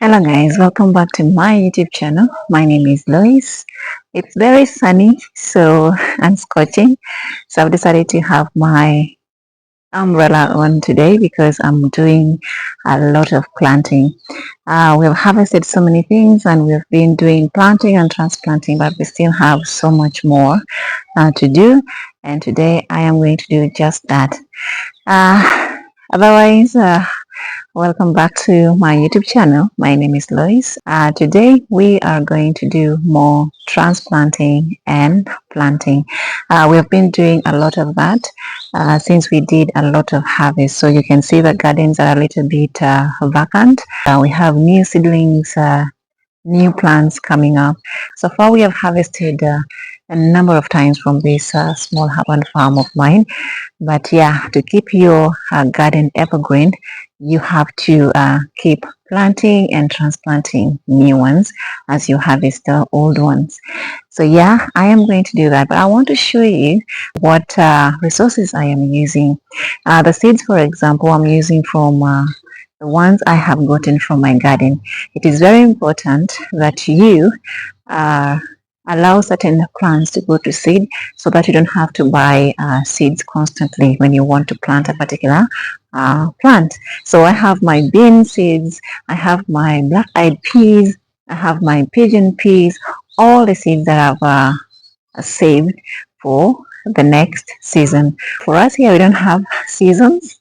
Hello guys, welcome back to my YouTube channel. My name is Lois. It's very sunny, so I'm scorching. So I've decided to have my umbrella on today because I'm doing a lot of planting. We've harvested so many things and we've been doing planting and transplanting, but we still have so much more to do. And today I am going to do just that. Otherwise, welcome back to my YouTube channel. My name is Lois. Today we are going to do more transplanting and planting. We've been doing a lot of that since we did a lot of harvest. So you can see the gardens are a little bit vacant. We have new seedlings, new plants coming up. So far we have harvested a number of times from this small urban farm of mine. But yeah, to keep your garden evergreen, you have to keep planting and transplanting new ones as you harvest the old ones. So yeah, I am going to do that, but I want to show you what resources I am using. The seeds, for example, I'm using from the ones I have gotten from my garden. It is very important that you allow certain plants to go to seed so that you don't have to buy seeds constantly when you want to plant a particular plant. So I have my bean seeds, I have my black-eyed peas, I have my pigeon peas, all the seeds that I've saved for the next season. For us here, we don't have seasons.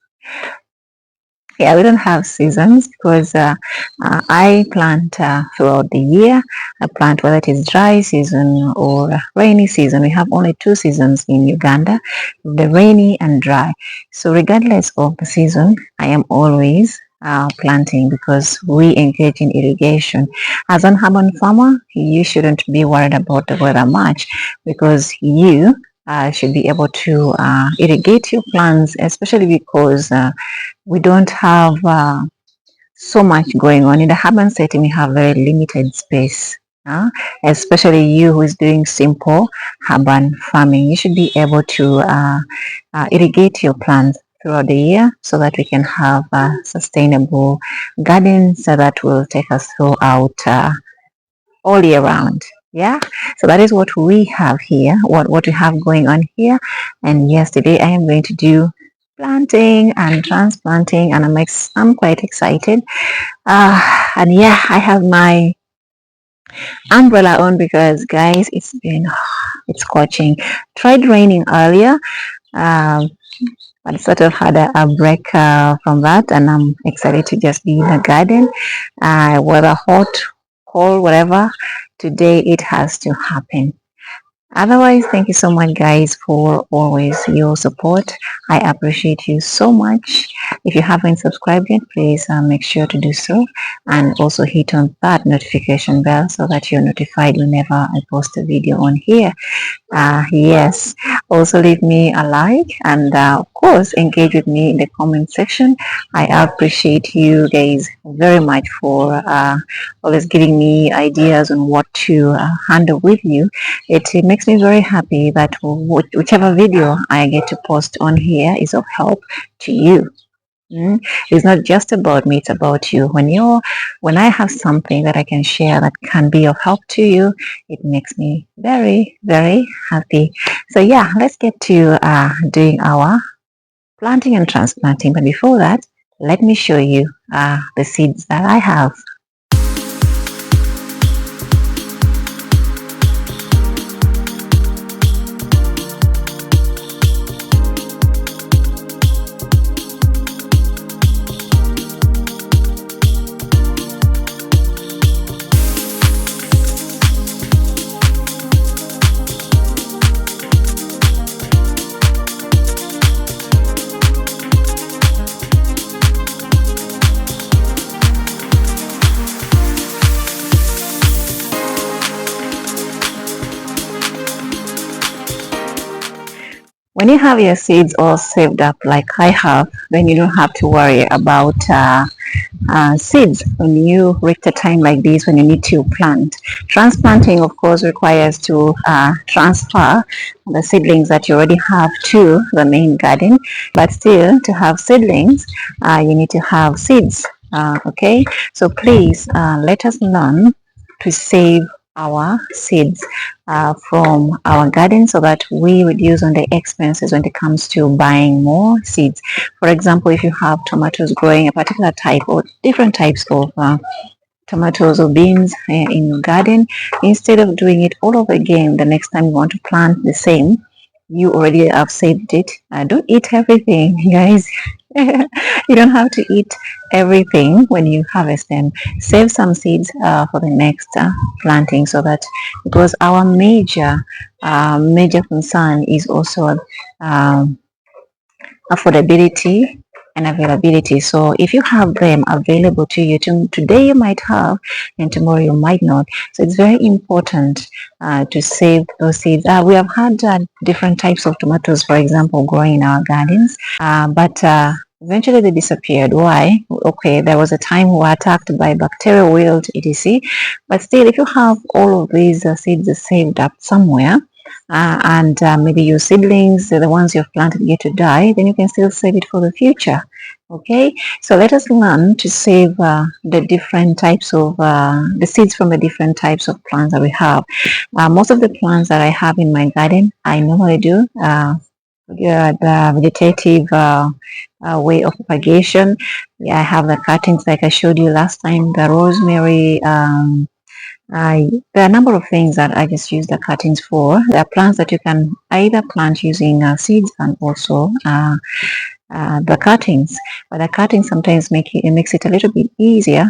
Yeah, we don't have seasons because I plant throughout the year. I plant whether it is dry season or rainy season. We have only two seasons in Uganda, the rainy and dry. So regardless of the season, I am always planting because we engage in irrigation. As an urban farmer, you shouldn't be worried about the weather much because you should be able to irrigate your plants, especially because we don't have so much going on. In the urban setting, we have very limited space. Especially you who is doing simple urban farming, you should be able to irrigate your plants throughout the year so that we can have sustainable gardens that will take us throughout all year round. Yeah, so that is what we have here, what we have going on here. And yes, today I am going to do planting and transplanting, and I'm quite excited. And yeah, I have my umbrella on because guys, it's scorching. Tried raining earlier, um, but sort of had a break from that, and I'm excited to just be in the garden. Whether hot, cold, whatever, today it has to happen. Otherwise, thank you so much guys for always your support. I appreciate you so much. If you haven't subscribed yet, please make sure to do so, and also hit on that notification bell so that you're notified whenever I post a video on here. Yes, also leave me a like, and of course engage with me in the comment section. I appreciate you guys very much for always giving me ideas on what to handle with you. It makes me very happy that whichever video I get to post on here is of help to you. It's not just about me, it's about you. When I have something that I can share that can be of help to you, it makes me very, very happy. So yeah, let's get to doing our planting and transplanting. But before that, let me show you the seeds that I have. When you have your seeds all saved up like I have, then you don't have to worry about seeds when you reach a time like this when you need to plant. Transplanting, of course, requires to transfer the seedlings that you already have to the main garden, but still to have seedlings, you need to have seeds. Okay, so please let us learn to save our seeds from our garden so that we reduce on the expenses when it comes to buying more seeds. For example, if you have tomatoes growing a particular type or different types of tomatoes or beans in your garden, instead of doing it all over again the next time you want to plant the same, you already have saved it. Don't eat everything, guys. You don't have to eat everything when you harvest them. Save some seeds for the next planting, so that, because our major concern is also um, affordability and availability. So if you have them available to you, today you might have and tomorrow you might not. So it's very important to save those seeds. We have had different types of tomatoes, for example, growing in our gardens, but eventually they disappeared. Why? Okay, there was a time we were attacked by bacterial wilt, etc. But still, if you have all of these seeds saved up somewhere, and maybe your seedlings, the ones you've planted, get to die, then you can still save it for the future. Okay, so let us learn to save the different types of the seeds from the different types of plants that we have. Most of the plants that I have in my garden, I normally do the vegetative way of propagation. Yeah, I have the cuttings like I showed you last time, the rosemary. There are a number of things that I just use the cuttings for. There are plants that you can either plant using seeds and also the cuttings. But the cuttings sometimes makes it a little bit easier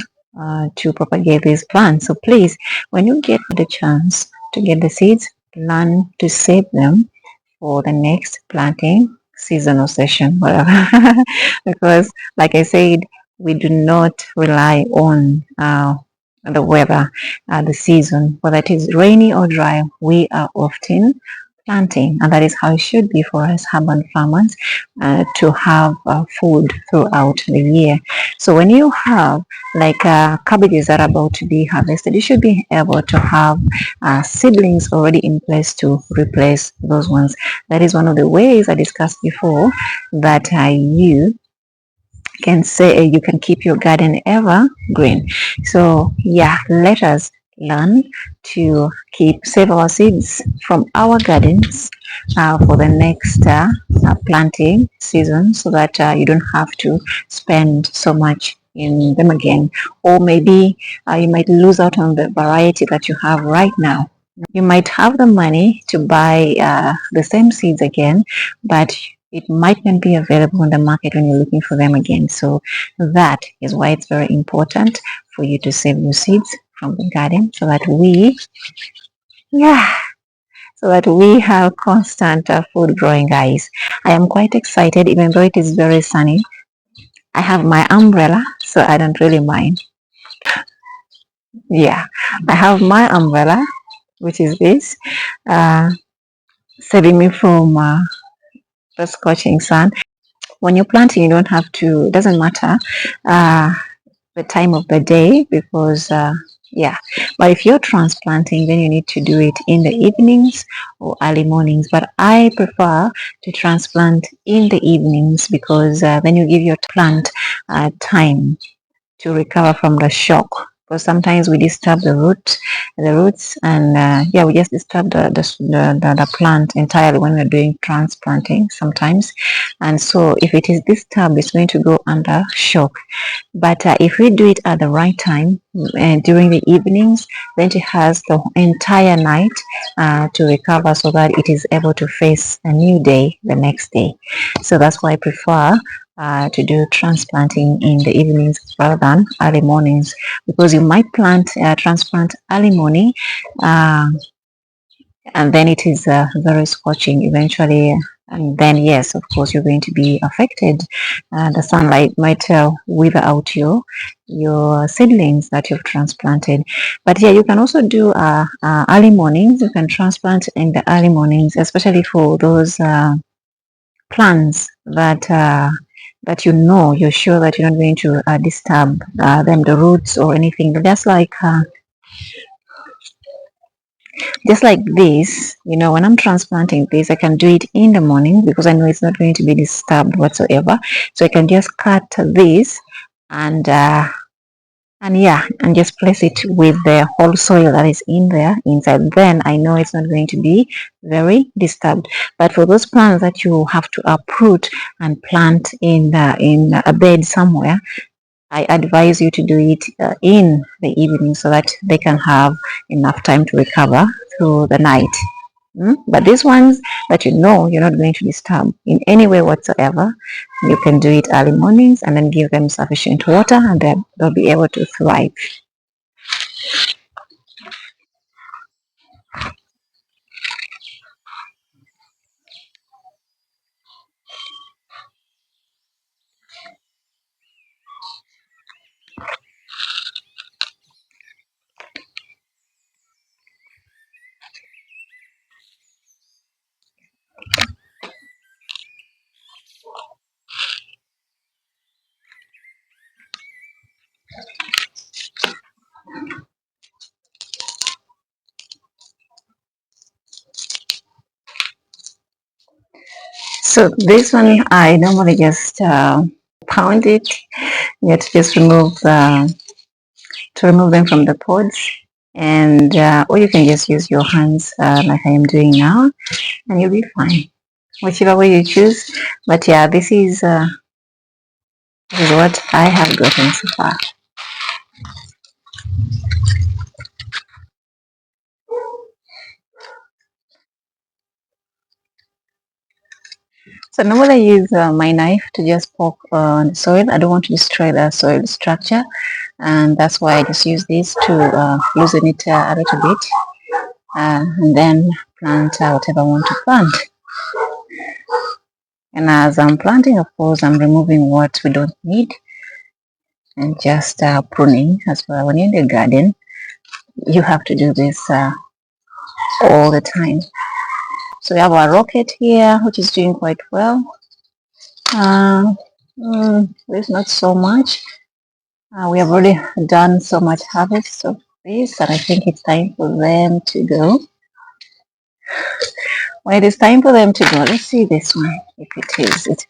to propagate these plants. So please, when you get the chance to get the seeds, learn to save them for the next planting season or session, whatever. Because, like I said, we do not rely on the weather, the season, whether it is rainy or dry. We are often planting, and that is how it should be for us urban farmers to have food throughout the year. So when you have like cabbages that are about to be harvested, you should be able to have seedlings already in place to replace those ones. That is one of the ways I discussed before that you can say you can keep your garden ever green. So yeah, let us learn to save our seeds from our gardens for the next planting season, so that you don't have to spend so much in them again, or maybe you might lose out on the variety that you have right now. You might have the money to buy the same seeds again, but it might not be available in the market when you're looking for them again. So that is why it's very important for you to save your seeds from the garden, so that we have constant food growing, guys. I am quite excited, even though it is very sunny. I have my umbrella, so I don't really mind. Yeah, I have my umbrella, which is this, uh, saving me from the scorching sun. When you're planting, you don't have to, it doesn't matter uh, the time of the day, because yeah, but if you're transplanting, then you need to do it in the evenings or early mornings. But I prefer to transplant in the evenings, because then you give your plant time to recover from the shock, because sometimes we disturb the roots, and yeah, we just disturb the plant entirely when we're doing transplanting sometimes. And so if it is disturbed, it's going to go under shock. But if we do it at the right time and during the evenings, then it has the entire night to recover, so that it is able to face a new day the next day. So that's why I prefer to do transplanting in the evenings rather than early mornings, because you might transplant early morning, and then it is very scorching eventually, and then yes, of course, you're going to be affected. The sunlight might wither out your seedlings that you've transplanted. But yeah, you can also do early mornings. You can transplant in the early mornings, especially for those plants that you're sure that you're not going to disturb them, the roots or anything. But just like this, when I'm transplanting this, I can do it in the morning because I know it's not going to be disturbed whatsoever. So I can just cut this and yeah, and just place it with the whole soil that is in there inside. Then I know it's not going to be very disturbed. But for those plants that you have to uproot and plant in a bed somewhere, I advise you to do it in the evening so that they can have enough time to recover through the night. But these ones that you know you're not going to disturb in any way whatsoever, you can do it early mornings and then give them sufficient water, and then they'll be able to thrive. So this one, I normally just pound it. You have to just remove them from the pods, and or you can just use your hands like I am doing now, and you'll be fine. Whichever way you choose. But yeah, this is what I have gotten so far. So normally I use my knife to just poke on the soil. I don't want to destroy the soil structure, and that's why I just use this to loosen it a little bit, and then plant whatever I want to plant. And as I'm planting, of course, I'm removing what we don't need and just pruning as well. When you're in the garden, you have to do this all the time. So we have our rocket here, which is doing quite well. There's not so much. We have already done so much harvest of this, and I think it's time for them to go. When it is time for them to go, let's see this one, if it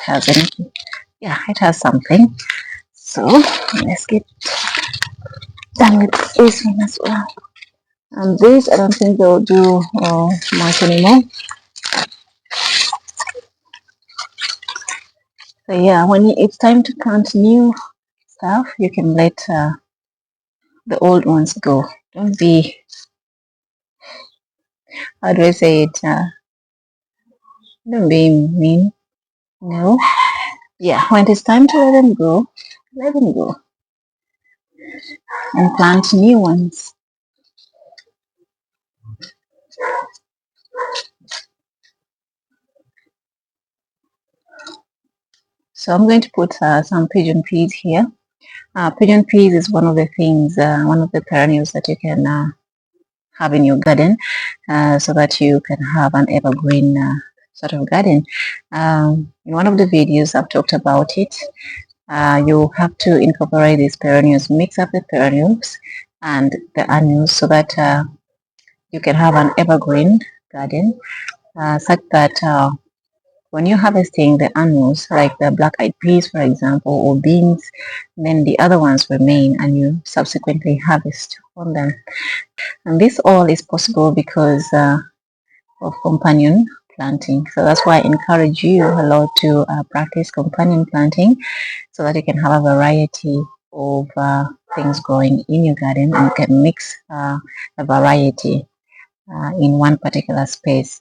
has anything. Yeah, it has something. So let's get done with this one as well. And this, I don't think they'll do much anymore. So yeah, when it's time to plant new stuff, you can let the old ones go. Don't be, how do I say it? Don't be mean. No. Yeah, when it's time to let them go and plant new ones. So I'm going to put some pigeon peas here. Pigeon peas is one of the things, one of the perennials that you can have in your garden, so that you can have an evergreen sort of garden. In one of the videos I've talked about it. You have to incorporate these perennials, mix up the perennials and the annuals so that you can have an evergreen garden, such that when you're harvesting the annuals, like the black-eyed peas, for example, or beans, then the other ones remain and you subsequently harvest on them. And this all is possible because of companion planting. So that's why I encourage you a lot to practice companion planting so that you can have a variety of things growing in your garden, and you can mix a variety in one particular space.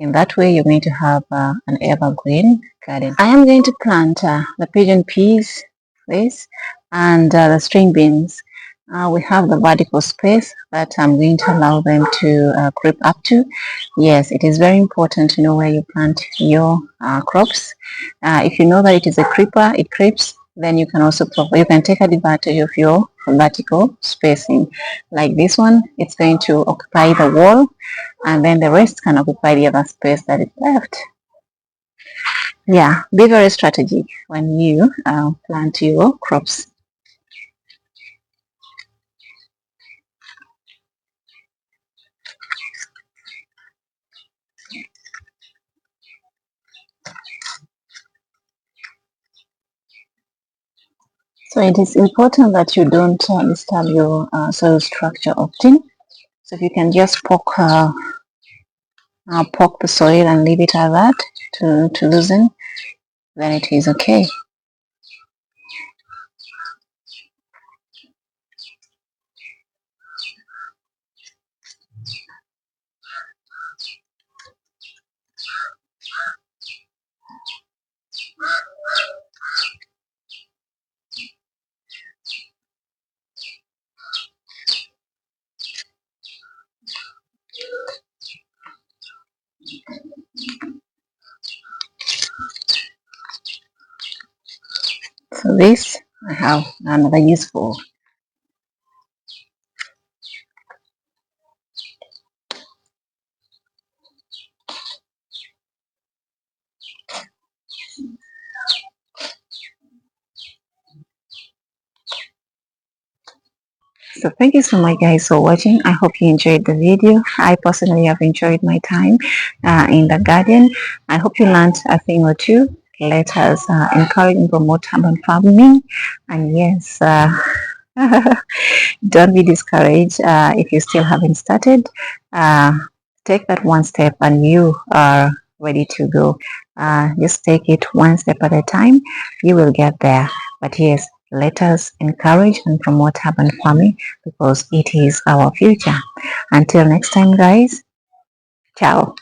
In that way, you're going to have an evergreen garden. I am going to plant the pigeon peas, this, and the string beans. We have the vertical space that I'm going to allow them to creep up to. Yes, it is very important to know where you plant your crops. If you know that it is a creeper, it creeps, then you can also you can take advantage of your vertical spacing. Like this one, it's going to occupy the wall, and then the rest can occupy the other space that is left. Yeah, be very strategic when you plant your crops. So it is important that you don't disturb your soil structure often. So if you can just poke the soil and leave it at that to loosen, then it is okay. So this I have another use for. So thank you so much guys for watching. I hope you enjoyed the video. I personally have enjoyed my time in the garden. I hope you learned a thing or two. Let us encourage and promote urban farming. And yes, don't be discouraged if you still haven't started. Uh, take that one step and you are ready to go. Just take it one step at a time. You will get there. But yes, let us encourage and promote urban farming because it is our future. Until next time, guys. Ciao.